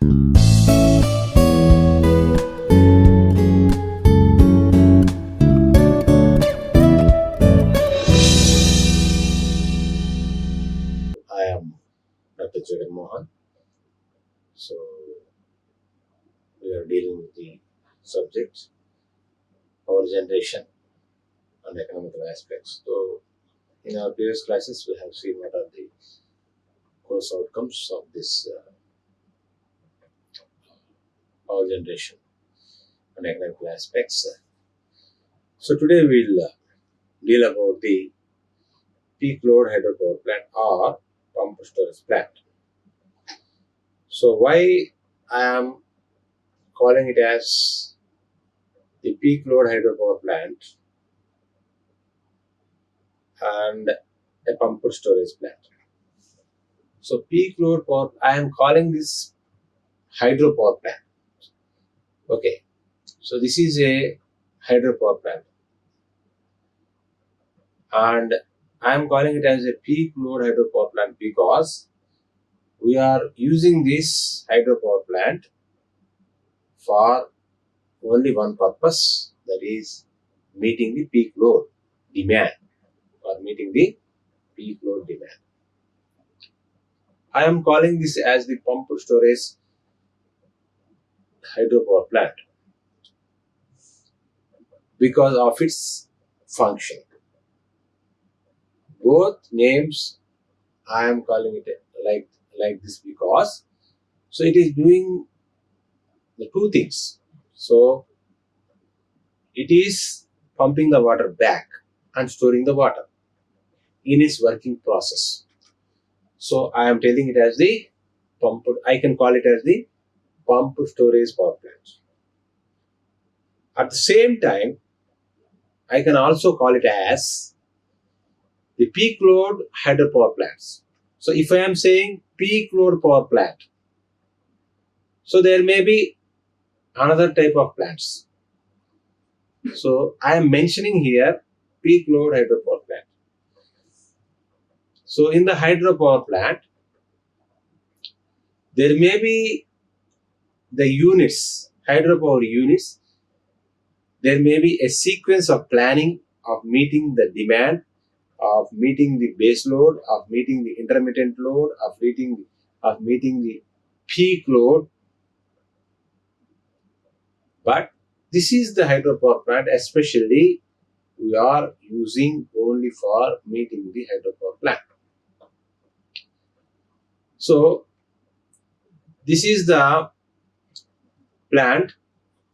I am Dr. Jagan Mohan. So we are dealing with the subject power generation and economical aspects. So in our previous classes, we have seen what are the course outcomes of this power generation and economical aspects. So today we'll deal about the peak load hydropower plant or pump storage plant. So why I am calling it as the peak load hydropower plant and a pump storage plant. So peak load power, I am calling this hydropower plant. Okay, so this is a hydropower plant, and I am calling it as a peak load hydropower plant because we are using this hydropower plant for only one purpose, that is meeting the peak load demand or meeting the peak load demand. I am calling this as the pump storage hydropower plant because of its function. Both names I am calling it like this because so it is doing the two things. So it is pumping the water back and storing the water in its working process. So I am telling it as the pump. I can call it as the pump storage power plant. At the same time, I can also call it as the peak load hydropower plants. So if I am saying peak load power plant, so there may be another type of plants. So I am mentioning here peak load hydropower plant. So in the hydropower plant, there may be the units, hydropower units, there may be a sequence of planning of meeting the demand, of meeting the base load, of meeting the intermittent load, of meeting the peak load. But this is the hydropower plant, especially we are using only for meeting the hydropower plant. So this is the plant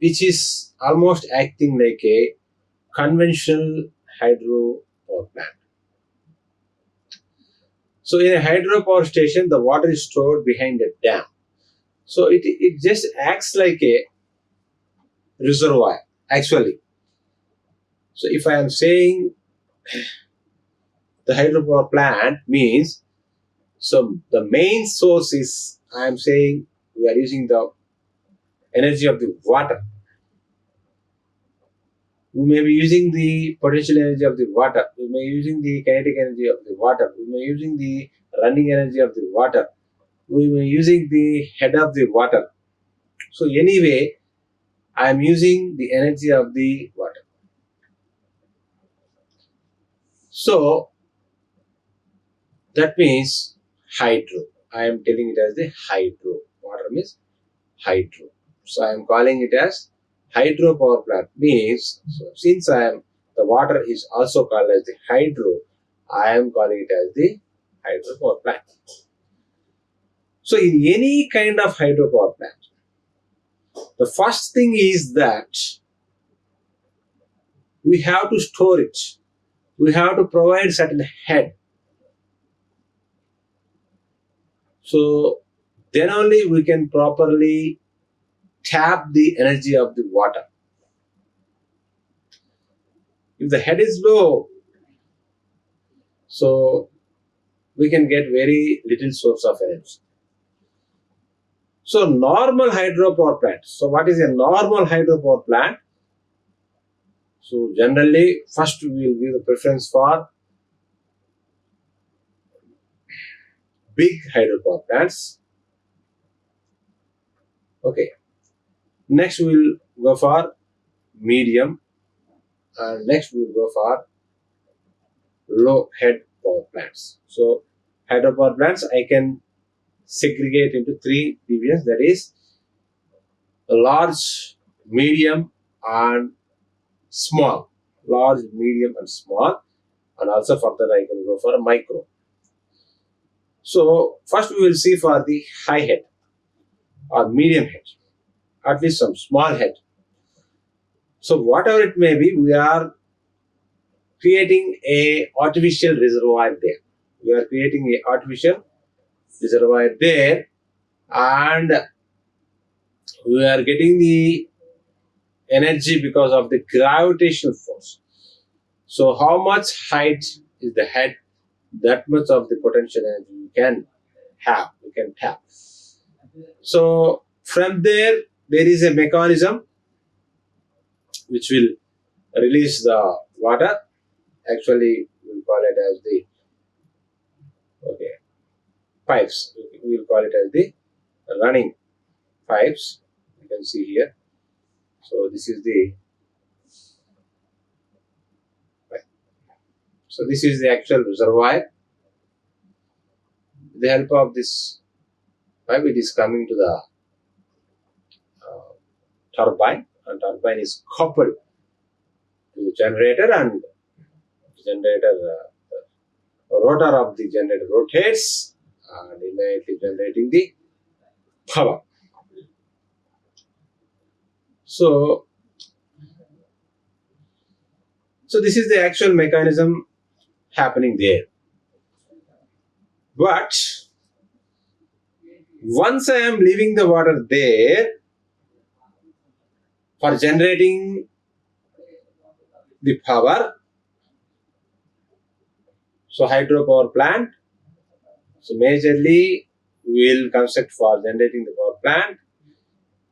which is almost acting like a conventional hydropower plant. So in a hydropower station, the water is stored behind a dam. So it just acts like a reservoir actually. So if I am saying the hydropower plant means, so the main source is, I am saying we are using the energy of the water. We may be using the potential energy of the water. We may be using the kinetic energy of the water. We may be using the running energy of the water. We may be using the head of the water. So anyway, I am using the energy of the water. So that means hydro. I am telling it as the hydro. Water means hydro. So I am calling it as hydro power plant means, so since the water is also called as the hydro, I am calling it as the hydro power plant. So in any kind of hydro power plant, the first thing is that we have to store it. We have to provide certain head. So then only we can properly tap the energy of the water. If the head is low, so we can get very little source of energy. So normal hydropower plant. So what is a normal hydropower plant? So generally, first we will give the preference for big hydropower plants. Okay. Next we will go for medium, and next we will go for low head power plants. So hydropower plants I can segregate into three divisions, that is large, medium and small. Large, medium and small, and also further I can go for a micro. So first we will see for the high head or medium head, at least some small head. So whatever it may be, we are creating a artificial reservoir there. We are creating a artificial reservoir there, and we are getting the energy because of the gravitational force. So how much height is the head, that much of the potential energy we can have, we can tap. So from there is a mechanism which will release the water. Actually, we'll call it as the pipes. We'll call it as the running pipes. You can see here. So this is the pipe. So this is the actual reservoir. With the help of this pipe, it is coming to the turbine, and turbine is coupled to the generator, and the generator, the rotor of the generator rotates and immediately generating the power. So this is the actual mechanism happening there. But once I am leaving the water there for generating the power, so hydropower plant, so majorly we will construct for generating the power plant.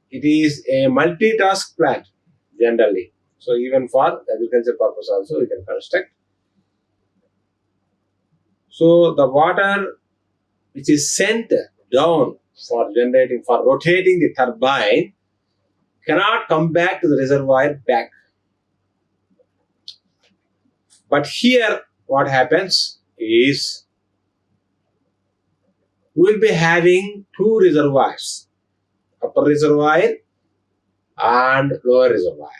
It is a multitask plant generally. So even for agriculture purpose also we can construct. So the water which is sent down for generating, for rotating the turbine, cannot come back to the reservoir back. But here what happens is we will be having two reservoirs, upper reservoir and lower reservoir.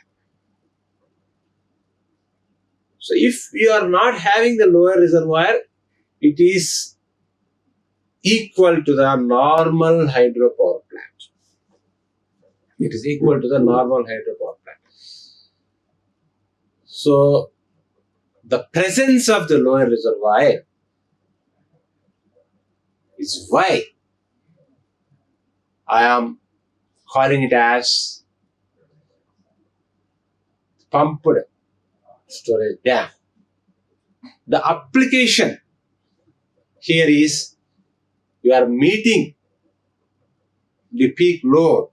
So if you are not having the lower reservoir, it is equal to the normal hydropower plant. It is equal to the normal hydropower plant. So the presence of the lower reservoir is why I am calling it as pumped storage dam. The application here is you are meeting the peak load.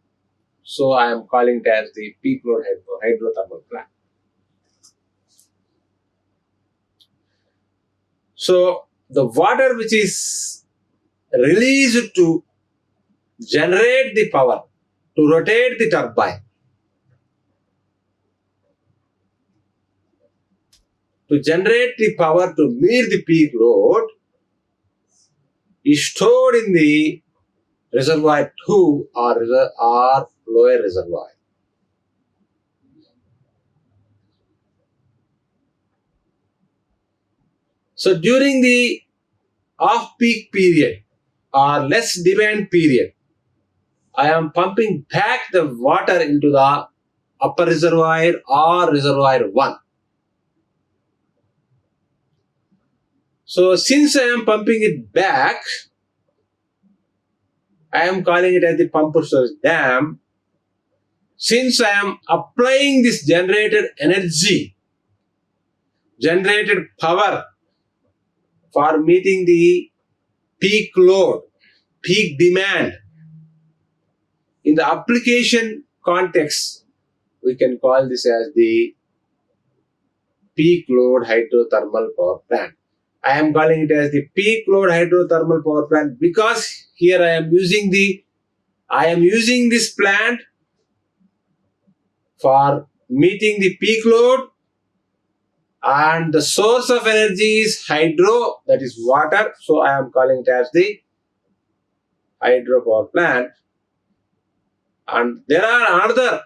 So I am calling it as the peak load hydrothermal plant. So the water which is released to generate the power, to rotate the turbine, to generate the power to meet the peak load, is stored in the reservoir 2 or lower reservoir. So during the off-peak period or less demand period, I am pumping back the water into the upper reservoir or reservoir 1. So since I am pumping it back, I am calling it as the pumped storage dam. Since I am applying this generated energy, generated power for meeting the peak load, peak demand, in the application context, we can call this as the peak load hydrothermal power plant. I am calling it as the peak load hydrothermal power plant because here I am using the I am using this plant for meeting the peak load, and the source of energy is hydro, that is water. So I am calling it as the hydropower plant. And there are other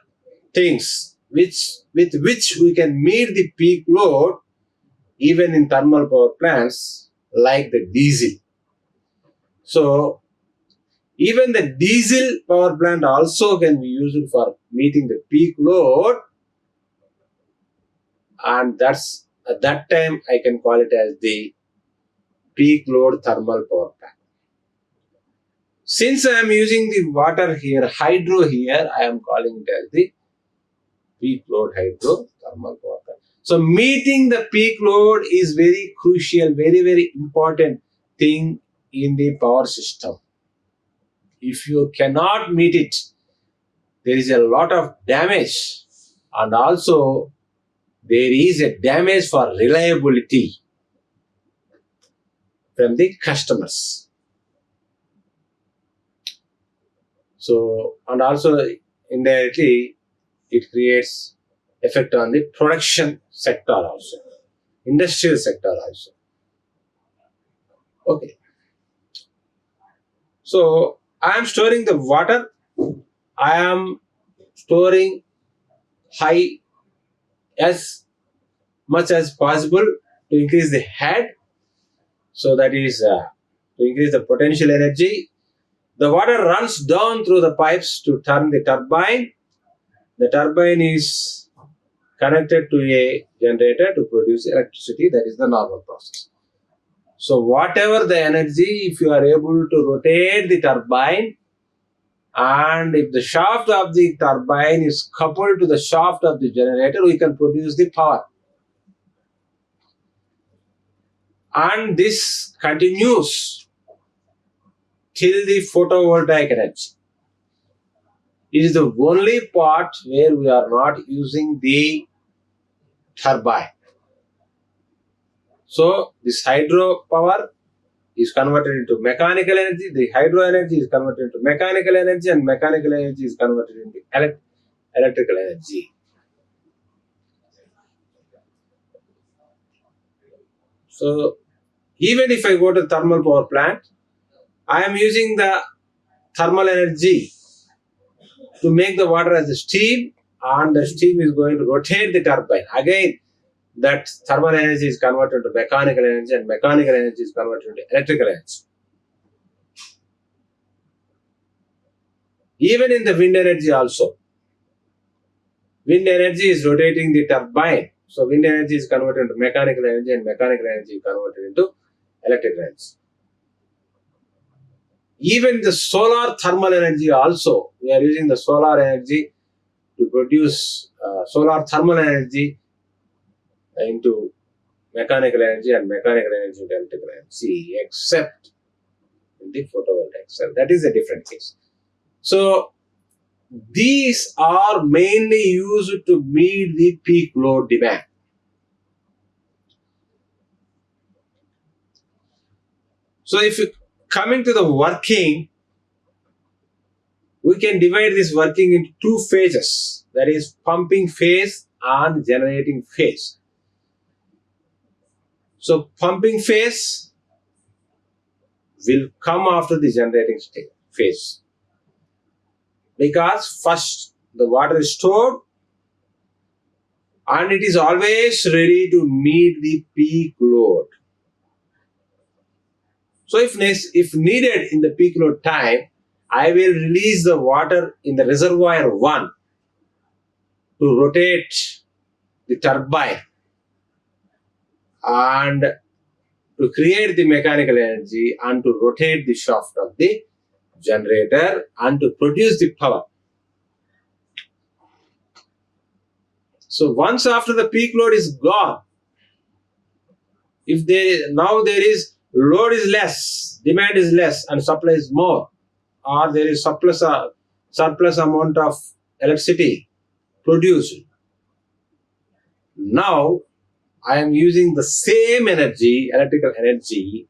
things with which we can meet the peak load even in thermal power plants, like the diesel. So even the diesel power plant also can be used for meeting the peak load, and that's at that time I can call it as the peak load thermal power plant. Since I am using the water here, hydro here, I am calling it as the peak load hydro thermal power plant. So meeting the peak load is very crucial, very, very important thing in the power system. If you cannot meet it, there is a lot of damage, and also there is a damage for reliability from the customers. So, and also indirectly, it creates effect on the production sector also, industrial sector also. Okay. So, I am storing the water. I am storing high as much as possible to increase the head. So that is to increase the potential energy. The water runs down through the pipes to turn the turbine. The turbine is connected to a generator to produce electricity. That is the normal process. So whatever the energy, if you are able to rotate the turbine, and if the shaft of the turbine is coupled to the shaft of the generator, we can produce the power. And this continues till the photovoltaic energy. It is the only part where we are not using the turbine. So this hydro power is converted into mechanical energy, the hydro energy is converted into mechanical energy, and mechanical energy is converted into electrical energy. So even if I go to thermal power plant, I am using the thermal energy to make the water as a steam, and the steam is going to rotate the turbine. Again, that thermal energy is converted to mechanical energy, and mechanical energy is converted to electrical energy. Even in the wind energy also, wind energy is rotating the turbine. So wind energy is converted into mechanical energy, and mechanical energy is converted into electrical energy. Even the solar thermal energy also, we are using the solar energy to produce solar thermal energy into mechanical energy, and mechanical energy into electrical energy, except in the photovoltaic cell. That is a different case. So these are mainly used to meet the peak load demand. So if you coming to the working, we can divide this working into two phases, that is pumping phase and generating phase. So pumping phase will come after the generating phase, because first the water is stored and it is always ready to meet the peak load. So if needed in the peak load time, I will release the water in the reservoir 1 to rotate the turbine and to create the mechanical energy, and to rotate the shaft of the generator and to produce the power. So once after the peak load is gone, if now there is load is less, demand is less, and supply is more, or there is surplus amount of electricity produced, now I am using the same energy, electrical energy,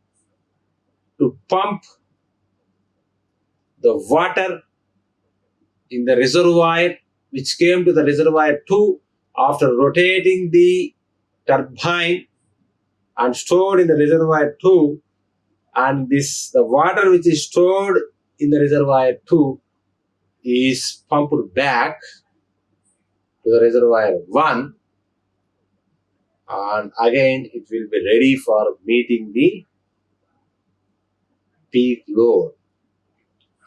to pump the water in the reservoir, which came to the reservoir 2 after rotating the turbine and stored in the reservoir 2, and the water which is stored in the reservoir 2 is pumped back to the reservoir 1, and again it will be ready for meeting the peak load.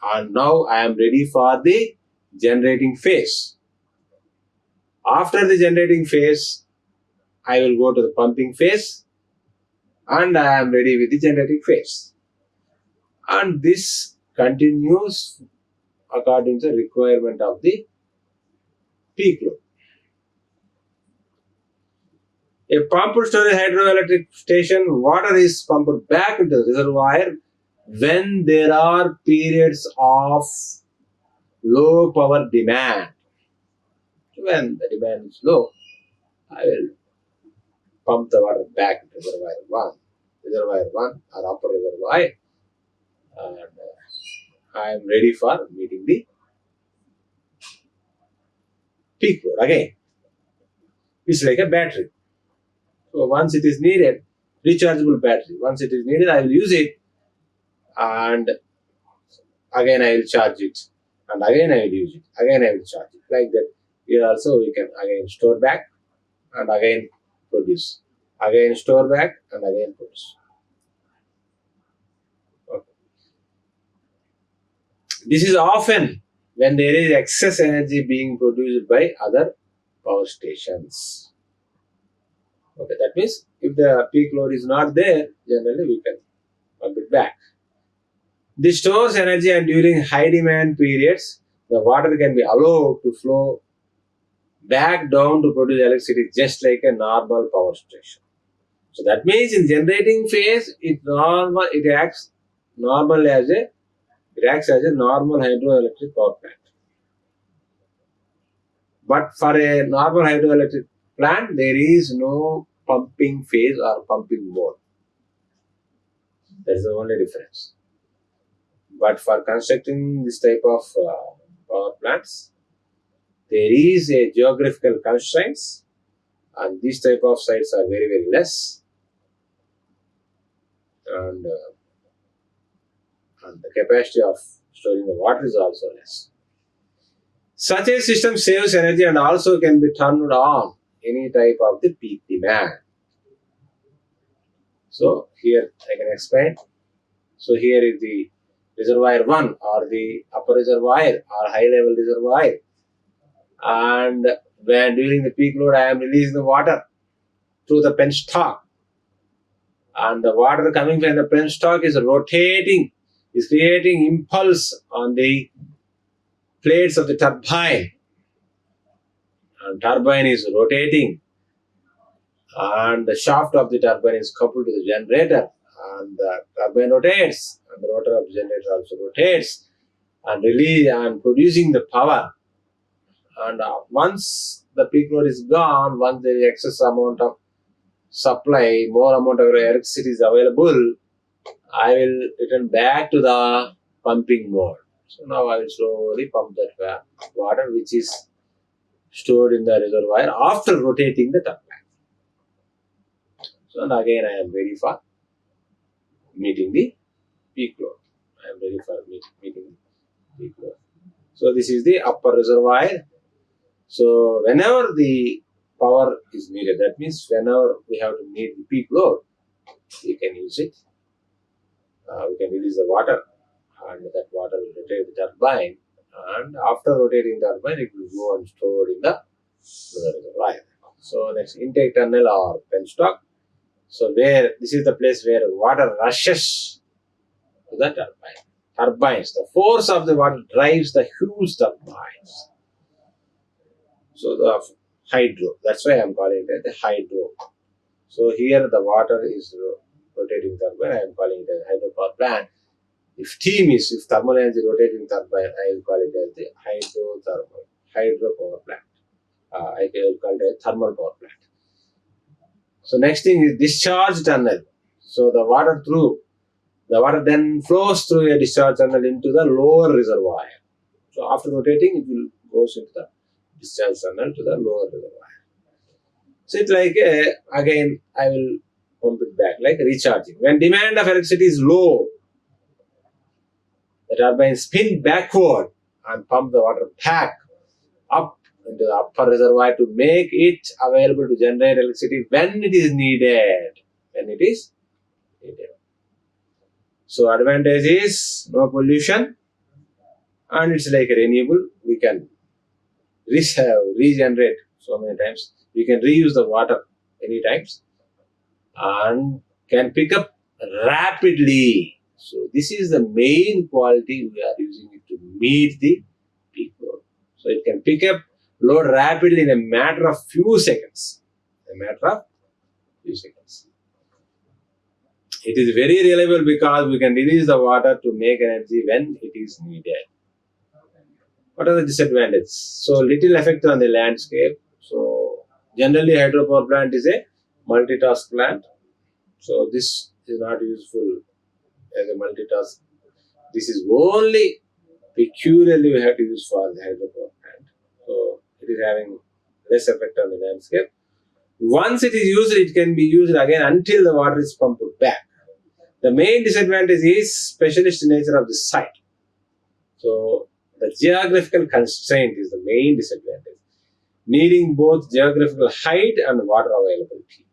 And now I am ready for the generating phase. After the generating phase, I will go to the pumping phase, and I am ready with the generating phase. And this continues according to the requirement of the peak load. A pumped storage hydroelectric station, water is pumped back into the reservoir when there are periods of low power demand. When the demand is low, I will pump the water back into reservoir 1 or upper reservoir, and I am ready for meeting the peak load. Again, it's like a battery. So once it is needed, rechargeable battery. Once it is needed, I will use it, and again I will charge it, and again I will use it, again I will charge it. Like that. Here also we can again store back and again produce. Again store back and again produce. Okay. This is often when there is excess energy being produced by other power stations. Okay, that means if the peak load is not there, generally we can pump it back. This stores energy, and during high demand periods, the water can be allowed to flow back down to produce electricity just like a normal power station. So that means in generating phase, it acts as a normal hydroelectric power plant. But for a normal hydroelectric plant, there is no pumping phase or pumping mode. That is the only difference. But for constructing this type of power plants, there is a geographical constraints, and these type of sites are very, very less, and the capacity of storing the water is also less. Such a system saves energy and also can be turned on any type of the peak demand. So here I can explain. So here is the reservoir 1 or the upper reservoir or high level reservoir, and when during the peak load I am releasing the water through the penstock, and the water coming from the penstock is rotating, is creating impulse on the plates of the turbine, and turbine is rotating, and the shaft of the turbine is coupled to the generator, and the turbine rotates, and the rotor of the generator also rotates and release and producing the power. And once the peak load is gone, once there is excess amount of supply, more amount of electricity is available, I will return back to the pumping mode. So now I will slowly pump that water which is stored in the reservoir after rotating the turbine. So and again I am ready for meeting the peak load. I am ready for meeting the peak load. So this is the upper reservoir. So whenever the power is needed, that means whenever we have to meet the peak load, we can use it. We can release the water, and that water will rotate the turbine, and after rotating the turbine, it will go and stored in the reservoir. So next, intake tunnel or penstock. So this is the place where water rushes to the turbine. Turbines, the force of the water drives the huge turbines. So the hydro, that's why I am calling it the hydro. So here the water is rotating turbine, I am calling it a hydropower plant. If thermal energy rotating turbine, I will call it as the hydropower plant. I will call it a thermal power plant. So next thing is discharge tunnel. So the water then flows through a discharge tunnel into the lower reservoir. So after rotating, it will goes into the discharge tunnel to the lower reservoir. So it's like again I will pump it back like recharging. When demand of electricity is low, the turbine spin backward and pump the water back up into the upper reservoir to make it available to generate electricity when it is needed. When it is needed. So advantage is no pollution and it's like renewable. We can regenerate so many times. We can reuse the water many times and can pick up rapidly. So this is the main quality we are using it to meet the peak load. So it can pick up load rapidly in a matter of few seconds. It is very reliable because we can release the water to make energy when it is needed. What are the disadvantages? So little effect on the landscape. So generally hydropower plant is a multitask plant. So this is not useful as a multitask. This is only peculiarly we have to use for the hydropower plant. So it is having less effect on the landscape. Once it is used, it can be used again until the water is pumped back. The main disadvantage is specialist nature of the site. So the geographical constraint is the main disadvantage, needing both geographical height and water availability.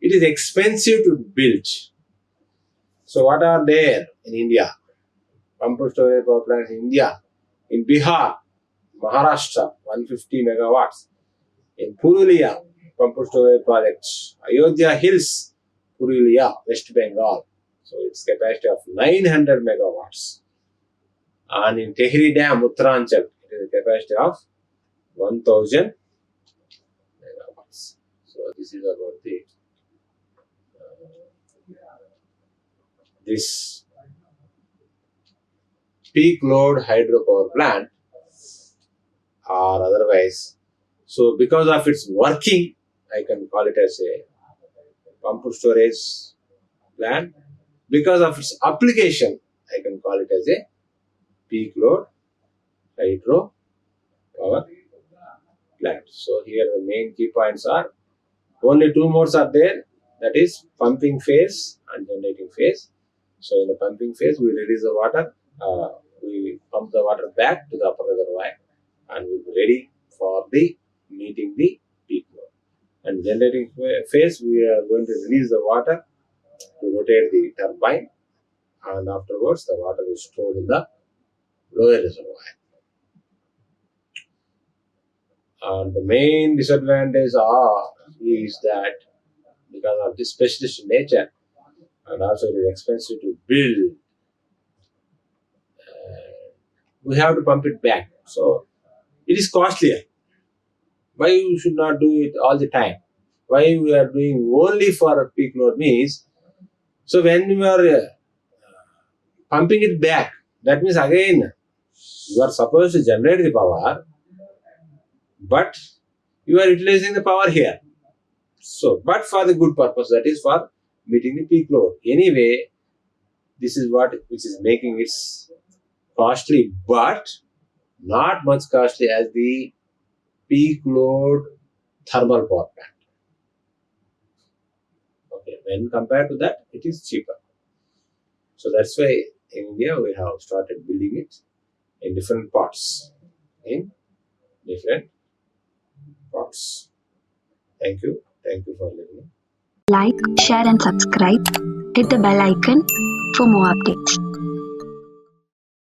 It is expensive to build. So what are there in India? Pumped storage power plants in India, in Bihar, Maharashtra, 150 megawatts. In Purulia, pumped storage projects. Ayodhya Hills, Purulia, West Bengal. So its capacity of 900 megawatts. And in Tehri Dam, Uttaranchal, it is a capacity of 1000 megawatts. So this is about the this peak load hydropower plant or otherwise. So because of its working, I can call it as a pumped storage plant. Because of its application, I can call it as a peak load hydro power plant. So here the main key points are only two modes are there, that is pumping phase and generating phase. So in the pumping phase, we release the water, we pump the water back to the upper reservoir and we'll be ready for the meeting the peak load. And generating phase, we are going to release the water to rotate the turbine and afterwards the water is stored in the lower reservoir. And the main disadvantage is that because of this specialist nature and also it is expensive to build, we have to pump it back. So it is costlier. Why you should not do it all the time? Why we are doing only for a peak load means, so when you are pumping it back, that means again you are supposed to generate the power, but you are utilizing the power here. So, but for the good purpose, that is for meeting the peak load. Anyway, this is what which is making it costly, but not much costly as the peak load thermal power plant. Okay, when compared to that, it is cheaper. So that's why in India we have started building it in different parts. Thank you. Thank you for listening. Like, share and subscribe. Hit the bell icon for more updates.